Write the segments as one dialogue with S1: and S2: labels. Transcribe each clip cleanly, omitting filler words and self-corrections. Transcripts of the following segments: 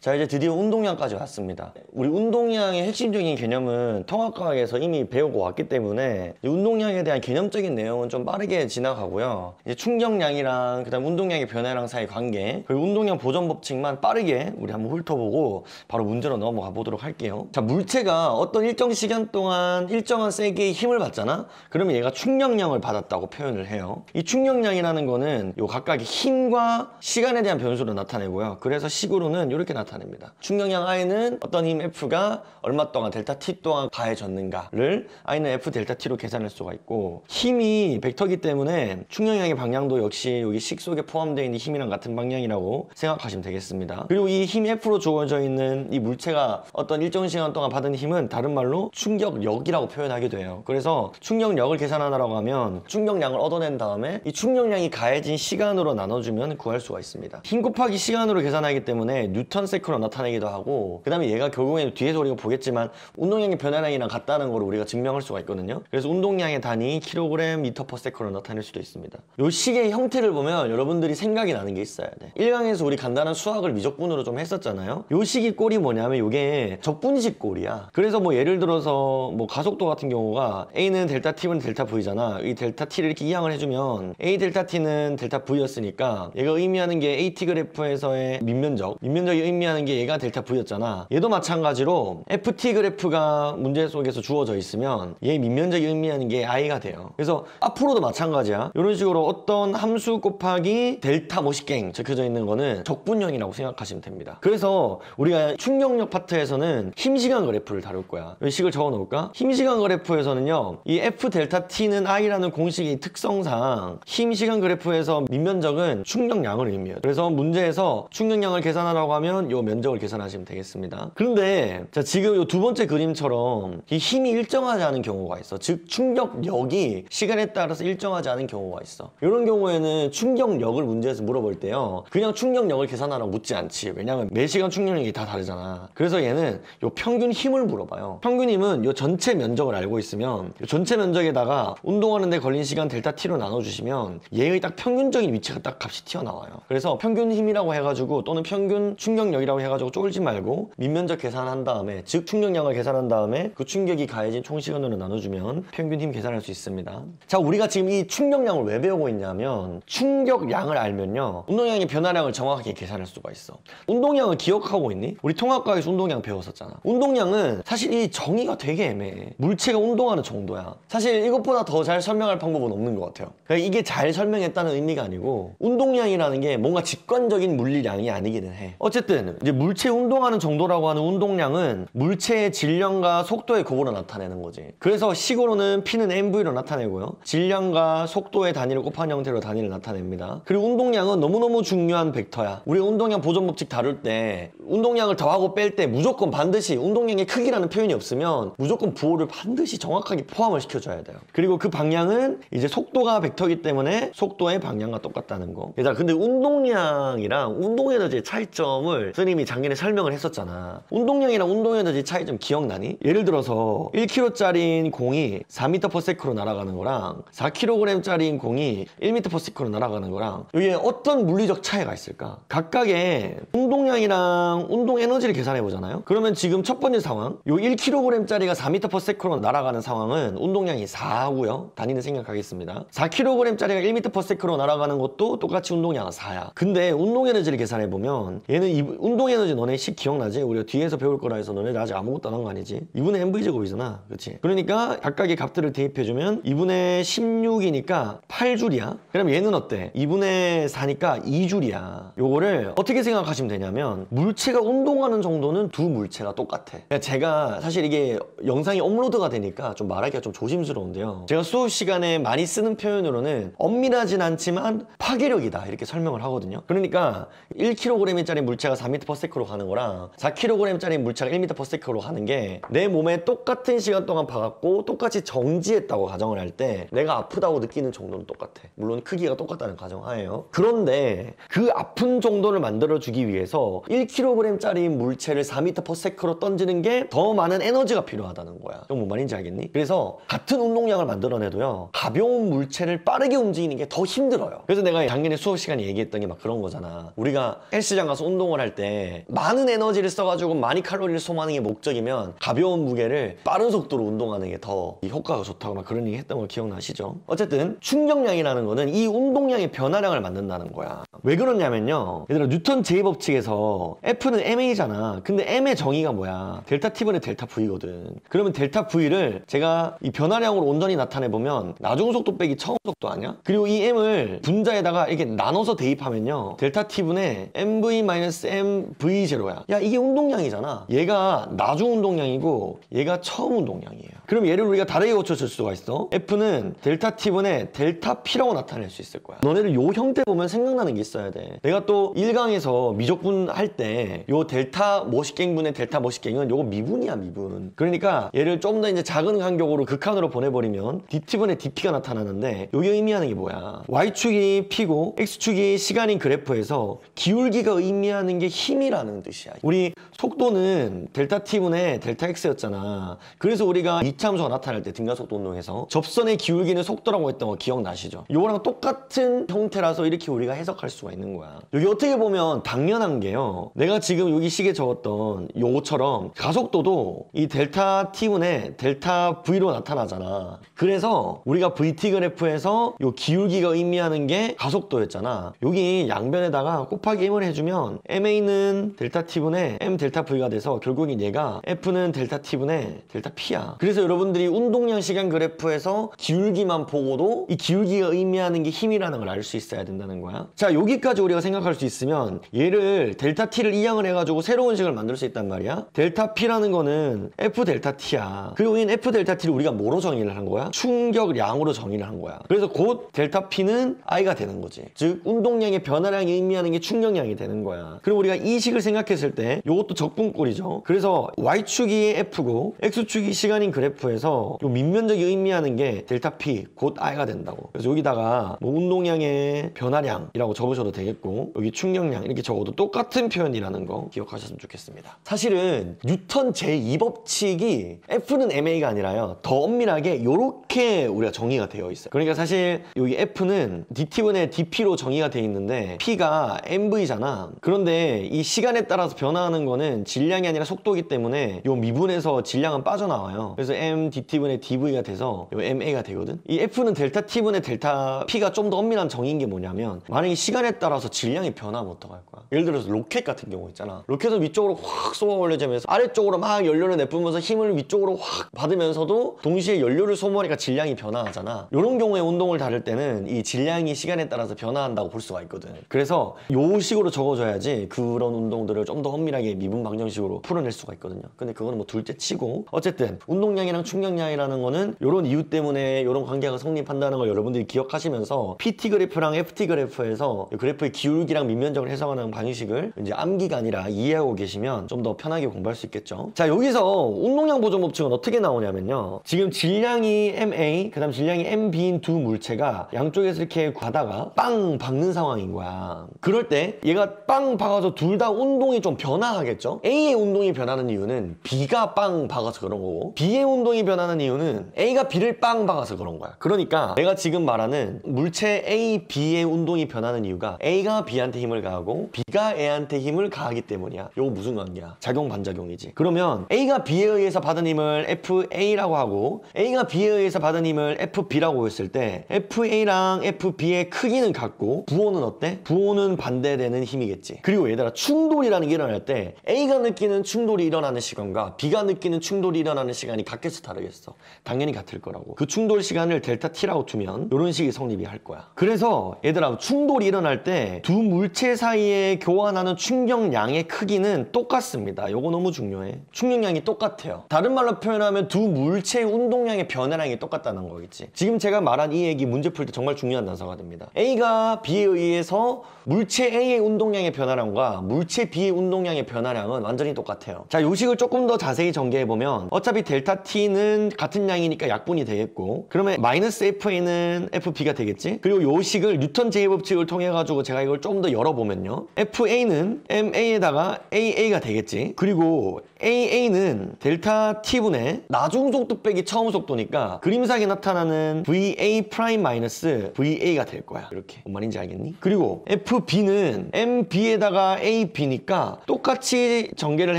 S1: 자, 이제 드디어 운동량까지 왔습니다. 우리 운동량의 핵심적인 개념은 통합과학에서 이미 배우고 왔기 때문에 운동량에 대한 개념적인 내용은 좀 빠르게 지나가고요. 이제 충격량이랑 그다음 운동량의 변화량 사이 관계, 그리고 운동량 보존 법칙만 빠르게 우리 한번 훑어보고 바로 문제로 넘어가 보도록 할게요. 자, 물체가 어떤 일정 시간 동안 일정한 세기의 힘을 받잖아? 그러면 얘가 충격량을 받았다고 표현을 해요. 이 충격량이라는 거는 요 각각의 힘과 시간에 대한 변수로 나타내고요. 그래서 식으로는 이렇게 나타냅니다. 충격량 I는 어떤 힘 F가 얼마 동안 델타 T 동안 가해졌는가를 I는 F 델타 T로 계산할 수가 있고, 힘이 벡터기 때문에 충격량의 방향도 역시 여기 식 속에 포함되어 있는 힘이랑 같은 방향이라고 생각하시면 되겠습니다. 그리고 이 힘 F로 주어져 있는 이 물체가 어떤 일정 시간 동안 받은 힘은 다른 말로 충격력이라고 표현하기도 해요. 그래서 충격력을 계산하라고 하면 충격량을 얻어낸 다음에 이 충격량이 가해진 시간으로 나눠주면 구할 수가 있습니다. 힘 곱하기 시간으로 계산하기 때문에 뉴턴 세크로 나타내기도 하고, 그 다음에 얘가 결국에는 뒤에서 우리가 보겠지만 운동량의 변화량이랑 같다는 걸 우리가 증명할 수가 있거든요. 그래서 운동량의 단위 킬로그램 미터 퍼 세크로 나타낼 수도 있습니다. 이 식의 형태를 보면 여러분들이 생각이 나는 게 있어야 돼. 1강에서 우리 간단한 수학을 미적분으로 좀 했었잖아요. 이 식의 꼴이 뭐냐면 이게 적분식 꼴이야. 그래서 뭐 예를 들어서 뭐 가속도 같은 경우가 A는 델타 T면 델타 V잖아. 이 델타 T를 이렇게 이항을 해주면 A 델타 T는 델타 V였으니까 얘가 의미하는 게 AT 그래프에서의 민면적이 의미하는 게 얘가 델타 V였잖아. 얘도 마찬가지로 FT 그래프가 문제 속에서 주어져 있으면 얘 민면적이 의미하는 게 I가 돼요. 그래서 앞으로도 마찬가지야. 이런 식으로 어떤 함수 곱하기 델타 모식갱 적혀져 있는 거는 적분형이라고 생각하시면 됩니다. 그래서 우리가 충격력 파트에서는 힘시간 그래프를 다룰 거야. 이 식을 적어 놓을까? 힘시간 그래프에서는요, 이 F 델타 T는 I라는 공식의 특성상 힘시간 그래프에서 민면적은 충격량을 의미해요. 그래서 문제에서 충격량을 계산하라고 하면 이 면적을 계산하시면 되겠습니다. 그런데 자, 지금 이 두 번째 그림처럼 이 힘이 일정하지 않은 경우가 있어. 즉 충격력이 시간에 따라서 일정하지 않은 경우가 있어. 이런 경우에는 충격력을 문제에서 물어볼 때요, 그냥 충격력을 계산하라고 묻지 않지. 왜냐하면 매시간 충격력이 다 다르잖아. 그래서 얘는 요 평균 힘을 물어봐요. 평균 힘은 요 전체 면적을 알고 있으면 요 전체 면적에다가 운동하는데 걸린 시간 델타 T로 나눠주시면 얘의 딱 평균적인 위치가 딱 값이 튀어나와요. 그래서 평균 힘이라고 해가지고 또는 평균 충격력이라고 해가지고 쫄지 말고 민면적 계산한 다음에, 즉 충격량을 계산한 다음에 그 충격이 가해진 총시간으로 나눠주면 평균 힘 계산할 수 있습니다. 자, 우리가 지금 이 충격량을 왜 배우고 있냐면 충격량을 알면요, 운동량의 변화량을 정확하게 계산할 수가 있어. 운동량을 기억하고 있니? 우리 통합과학에서 운동량 배웠었잖아. 운동량은 사실 이 정의가 되게 애매해. 물체가 운동하는 정도야. 사실 이것보다 더 잘 설명할 방법은 없는 것 같아요. 그러니까 이게 잘 설명했다는 의미가 아니고 운동량이라는 게 뭔가 직관적인 물리량이 아니기는 해. 어쨌든 이제 물체 운동하는 정도라고 하는 운동량은 물체의 질량과 속도의 곱으로 나타내는 거지. 그래서 식으로는 P는 MV로 나타내고요, 질량과 속도의 단위를 곱한 형태로 단위를 나타냅니다. 그리고 운동량은 너무너무 중요한 벡터야. 우리 운동량 보존 법칙 다룰 때 운동량을 더하고 뺄 때 무조건 반드시 운동량의 크기라는 표현이 없으면 무조건 부호를 반드시 정확하게 포함을 시켜줘야 돼요. 그리고 그 방향은 이제 속도가 벡터이기 때문에 속도의 방향과 똑같다는 거. 근데 운동량이랑 운동에너지의 차이점을 선생님이 작년에 설명을 했었잖아. 운동량이랑 운동에너지 차이점 기억나니? 예를 들어서 1kg짜리인 공이 4m/s로 날아가는 거랑 4kg짜리인 공이 1m/s로 날아가는 거랑 이게 어떤 물리적 차이가 있을까? 각각의 운동량이랑 운동 에너지를 계산해 보잖아요. 그러면 지금 첫 번째 상황, 요 1kg짜리가 4m/s로 날아가는 상황은 운동량이 4고요. 단위는 생략하겠습니다. 4kg짜리가 1m/s로 날아가는 것도 똑같이 운동량은 4야. 근데 운동 에너지를 계산해 보면 얘는 운동 에너지 너네 식 기억나지? 우리가 뒤에서 배울 거라 해서 너네들 아직 아무것도 안 한 거 아니지? 2분의 mv제곱이잖아. 그치? 그러니까 각각의 값들을 대입해주면 2분의 16이니까 8줄이야. 그럼 얘는 어때? 2분의 4니까 2줄이야. 요거를 어떻게 생각하시면 되냐면 물체가 운동하는 정도는 두 물체가 똑같아. 그러니까 제가 사실 이게 영상이 업로드가 되니까 좀 말하기가 좀 조심스러운데요, 제가 수업 시간에 많이 쓰는 표현으로는 엄밀하진 않지만 파괴력이다 이렇게 설명을 하거든요. 그러니까 1kg짜리 물체가 4m/s로 가는 거랑 4kg짜리 물체가 1m/s로 가는 게 내 몸에 똑같은 시간 동안 박았고 똑같이 정지했다고 가정을 할 때 내가 아프다고 느끼는 정도는 똑같아. 물론 크기가 똑같다는 가정하에요. 그런데 그 아픈 정도를 만들어주기 위해서 1kg짜리 물체를 4m/s로 던지는 게 더 많은 에너지가 필요하다는 거야. 이거 뭔 말인지 알겠니? 그래서 같은 운동량을 만들어내도요, 가벼운 물체를 빠르게 움직이는 게 더 힘들어요. 그래서 내가 작년에 수업 시간에 얘기했던 게 막 그런 거잖아. 우리가 헬스장 가서 운동을 할 때 때 많은 에너지를 써가지고 많이 칼로리를 소모하는 게 목적이면 가벼운 무게를 빠른 속도로 운동하는 게 더 효과가 좋다고 막 그런 얘기 했던 거 기억나시죠? 어쨌든 충격량이라는 거는 이 운동량의 변화량을 만든다는 거야. 왜 그러냐면요, 얘들아, 뉴턴 제2법칙에서 F는 ma잖아. 근데 m의 정의가 뭐야? 델타 T분의 델타 V거든. 그러면 델타 V를 제가 이 변화량으로 온전히 나타내보면 나중속도 빼기 처음속도 아니야? 그리고 이 m을 분자에다가 이렇게 나눠서 대입하면요, 델타 T분의 mv-mv0야. 야, 이게 운동량이잖아. 얘가 나중 운동량이고 얘가 처음 운동량이에요. 그럼 얘를 우리가 다르게 고쳐줄 수가 있어. F는 델타 T분의 델타 P라고 나타낼 수 있을 거야. 너네들 요 형태 보면 생각나는 게 있어야 돼. 내가 또 1강에서 미적분 할 때 요 델타 모식갱분의 델타 모식갱은 요거 미분이야, 미분. 그러니까 얘를 좀 더 이제 작은 간격으로 극한으로 보내버리면 dt분의 dp가 나타나는데, 요게 의미하는 게 뭐야? y축이 p고 x축이 시간인 그래프에서 기울기가 의미하는 게 힘이라는 뜻이야. 우리 속도는 델타 t분의 델타 x였잖아. 그래서 우리가 이차함수가 나타날 때 등가속도 운동에서 접선의 기울기는 속도라고 했던 거 기억나시죠? 요거랑 똑같은 형태라서 이렇게 우리가 해석할 수가 있는 거야. 여기 어떻게 보면 당연한 게요, 내가 지금 여기 식에 적었던 요거처럼 가속도도 이 델타 t분의 델타 v로 나타나잖아. 그래서 우리가 vt 그래프에서 요 기울기가 의미하는 게 가속도였잖아. 여기 양변에다가 곱하기 m을 해주면 ma는 델타 t분의 m 델타 v가 돼서 결국엔 얘가 f는 델타 t분의 델타 p야. 그래서 여러분들이 운동량 시간 그래프에서 기울기만 보고도 이 기울기가 의미하는 게 힘이라는 걸 알 수 있어야 된다는 거야. 자, 여기까지 우리가 생각할 수 있으면 얘를 델타 t를 이항을 해가지고 새로운 식을 만들 수 있단 말이야. 델타 p라는 거는 f 델타 t야. 그리고 이 f 델타 t를 우리가 뭐로 정의를 한 거야? 충격량으로 정의를 한 거야. 그래서 곧 델타 p는 i가 되는 거지. 즉 운동량의 변화량이 의미하는 게 충격량이 되는 거야. 그리고 우리가 이 식을 생각했을 때 이것도 적분꼴이죠. 그래서 y축이 f고 x축이 시간인 그래프에서 요 밑면적이 의미하는 게 델타 p 곧 i가 된다고. 그래서 여기다가 뭐 운동량의 변화량이라고 적으셔도 되겠고, 여기 충격량 이렇게 적어도 똑같은 표현이라는 거 기억하셨으면 좋겠습니다. 사실은 뉴턴 제2법칙이 F는 ma가 아니라요, 더 엄밀하게 이렇게 우리가 정의가 되어 있어요. 그러니까 사실 여기 F는 dt분의 dp로 정의가 되어 있는데 p가 mv잖아. 그런데 이 시간에 따라서 변화하는 거는 질량이 아니라 속도이기 때문에 요 미분에서 질량은 빠져나와요. 그래서 m dt분의 dv가 돼서 요 ma가 되거든. 이 F는 델타 t분의 델타 p가 좀 더 엄밀한 정의인 게 뭐냐면, 만약에 시간에 따라서 질량이 변하면 어떡할 거야? 예를 들어서 로켓 같은 경우 있잖아. 로켓은 위쪽으로 확 쏘아 올려지면서 아래쪽으로 막 연료를 내뿜으면서 힘을 위쪽으로 확 받으면서도 동시에 연료를 소모하니까 질량이 변화하잖아. 이런 경우에 운동을 다룰 때는 이 질량이 시간에 따라서 변화한다고 볼 수가 있거든. 그래서 요 식으로 적어줘야지 그런 운동들을 좀 더 엄밀하게 미분 방정식으로 풀어낼 수가 있거든요. 근데 그거는 뭐 둘째 치고, 어쨌든 운동량이랑 충격량이라는 거는 이런 이유 때문에 이런 관계가 성립한다는 걸 여러분들이 기억하시면서 PT 그래프랑 FT 그래프에서 그래프의 기울기랑 밑면적을 해석하는 방식을 이제 암기가 아니라 이해하고 계시면 좀 더 편하게 공부할 수 있겠죠. 자, 여기서 운동량 보존 법칙은 어떻게 나오냐면요, 지금 질량이 MA 그 다음 질량이 MB인 두 물체가 양쪽에서 이렇게 가다가 빵 박는 상황인 거야. 그럴 때 얘가 빵 박아서 둘 다 운동이 좀 변화하겠죠. A의 운동이 변하는 이유는 B가 빵 박아서 그런 거고, B의 운동이 변하는 이유는 A가 B를 빵 박아서 그런 거야. 그러니까 내가 지금 말하는 물체 A, B의 운동이 변하는 이유가 A가 B한테 힘을 가하고 B가 A한테 힘을 가하기 때문이야. 이거 무슨 관계야? 작용 반작용이지. 그러면 A가 B에 의해서 받은 힘을 FA라고 하고 A가 B에 의해서 받은 힘을 FB라고 했을 때 FA랑 FB의 크기는 같고 부호는 어때? 부호는 반대되는 힘이겠지. 그리고 얘들아, 충돌이라는 게 일어날 때 A가 느끼는 충돌이 일어나는 시간과 B가 느끼는 충돌이 일어나는 시간이 같겠어, 다르겠어? 당연히 같을 거라고. 그 충돌 시간을 델타 T라고 두면 이런 식이 성립이 할 거야. 그래서 얘들아, 충돌이 일어날 때 두 물체 사이에 교환하는 충격량의 크기는 똑같습니다. 요거 너무 중요해. 충격량이 똑같아요. 다른 말로 표현하면 두 물체의 운동량의 변화량이 똑같다는 거겠지. 지금 제가 말한 이 얘기 문제 풀 때 정말 중요한 단서가 됩니다. A가 B에 의해서 물체 A의 운동량의 변화량과 물체 B의 운동량의 변화량은 완전히 똑같아요. 자, 요 식을 조금 더 자세히 전개해보면 어차피 델타 T FB는 같은 양이니까 약분이 되겠고, 그러면 마이너스 FA는 FB가 되겠지? 그리고 요 식을 뉴턴 제2법칙을 통해 가지고 제가 이걸 좀 더 열어보면요, FA는 MA에다가 AA가 되겠지? 그리고 AA는 델타 T분의 나중 속도 빼기 처음 속도니까 그림상에 나타나는 VA 프라임 마이너스 VA가 될 거야. 이렇게. 뭔 말인지 알겠니? 그리고 FB는 MB에다가 AB니까 똑같이 전개를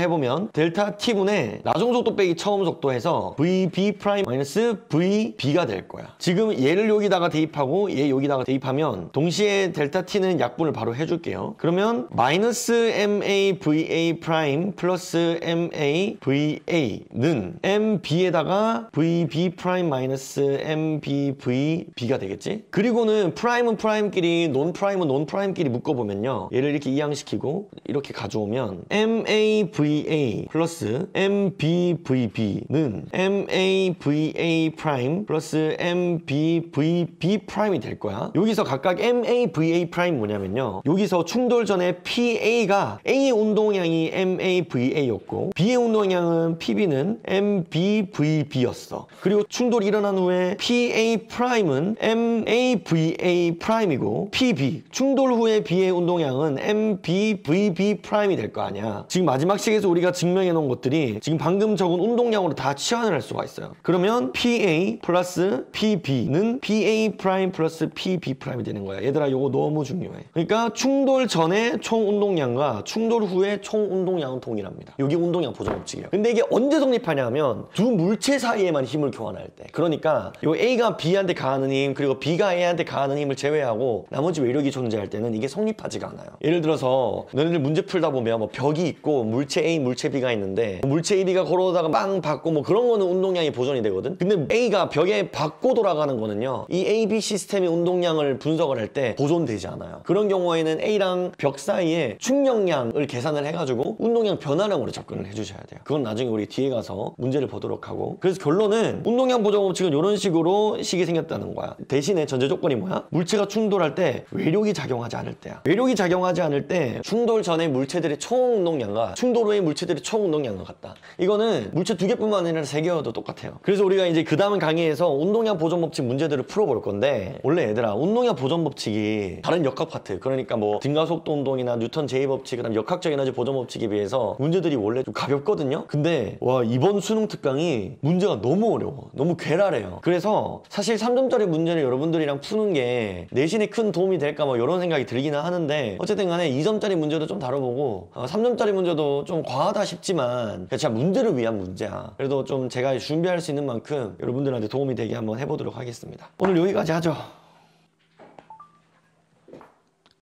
S1: 해보면 델타 T분의 나중 속도 빼기 처음 속도에서 VB 프라임 마이너스 VB가 될 거야. 지금 얘를 여기다가 대입하고 얘 여기다가 대입하면 동시에 델타 T는 약분을 바로 해줄게요. 그러면 마이너스 MA VA 프라임 플러스 MA VA는 MB에다가 VB 프라임 마이너스 MB VB가 되겠지? 그리고는 프라임은 프라임끼리 논 프라임은 논 프라임끼리 묶어보면요, 얘를 이렇게 이항시키고 이렇게 가져오면 MAVA 플러스 MBVB는 MAVA 프라임 플러스 MBVB 프라임이 될 거야. 여기서 각각 MAVA 프라임 뭐냐면요, 여기서 충돌 전에 PA가 A의 운동량이 MAVA였고 B의 운동량은 PB는 MBVB였어. 그리고 충돌이 일어난 후에 PA 프라임은 MAVA 프라임이고 PB 충돌 후에 B의 운동량은 MBVB 프라임이 될 거 아니야. 지금 마지막 식에서 우리가 증명해 놓은 것들이 지금 방금 적은 운동량으로 다 치환을 할 수가 있어요. 그러면 PA 플러스 PB는 PA 프라임 플러스 PB 프라임이 되는 거야. 얘들아, 요거 너무 중요해. 그러니까 충돌 전에 총 운동량과 충돌 후에 총 운동량은 동일합니다. 여기 운동량 보존 법칙이에요. 근데 이게 언제 성립하냐면 두 물체 사이에만 힘을 교환할 때. 그러니까 요 A가 B한테 가하는 힘, 그리고 B가 A한테 가하는 힘을 제외하고 나머지 외력이 존재할 때는 이게 성립하지가 않아요. 예를 들어서 너네들 문제 풀다 보면 뭐 벽이 있고 물체 A, 물체 B가 있는데 물체 AB가 걸어오다가 빵 받고 뭐 그런 거는 운동량이 보존이 되거든. 근데 A가 벽에 받고 돌아가는 거는요, 이 AB 시스템의 운동량을 분석을 할 때 보존되지 않아요. 그런 경우에는 A랑 벽 사이에 충격량을 계산을 해가지고 운동량 변화량으로 접근을 해주셔야 돼요. 그건 나중에 우리 뒤에 가서 문제를 보도록 하고, 그래서 결론은 운동량 보존 법칙은 이런 식으로 식이 생겼다는 거야. 대신에 전제 조건이 뭐야? 물체가 충돌할 때 외력이 작용하지 않을 때야. 외력이 작용하지 않을 때 충돌 전에 물체들의 총 운동량과 충돌 후에 물체들의 총 운동량과 같다. 이거는 물체 두 개뿐만 아니라 세 개여도 똑같아요. 그래서 우리가 이제 그 다음 강의에서 운동량 보존 법칙 문제들을 풀어볼 건데, 원래 얘들아, 운동량 보존 법칙이 다른 역학 파트, 그러니까 뭐 등가속도 운동이나 뉴턴 제2법칙, 그다음 역학적 에너지 보존 법칙에 비해서 문제들이 원래 좀 가볍거든요. 근데 와, 이번 수능 특강이 문제가 너무 어려워. 너무 괴랄해요. 그래서 사실 3점짜리 문제를 여러분들이랑 푸는 게 내신에 큰 도움이 될까 뭐 이런 생각이 들기는 하는데, 어쨌든 간에 2점짜리 문제도 좀 다뤄보고 3점짜리 문제도 좀 과하다 싶지만 진짜 문제를 위한 문제야. 그래도 좀 제가 준비할 수 있는 만큼 여러분들한테 도움이 되게 한번 해보도록 하겠습니다. 오늘 여기까지 하죠.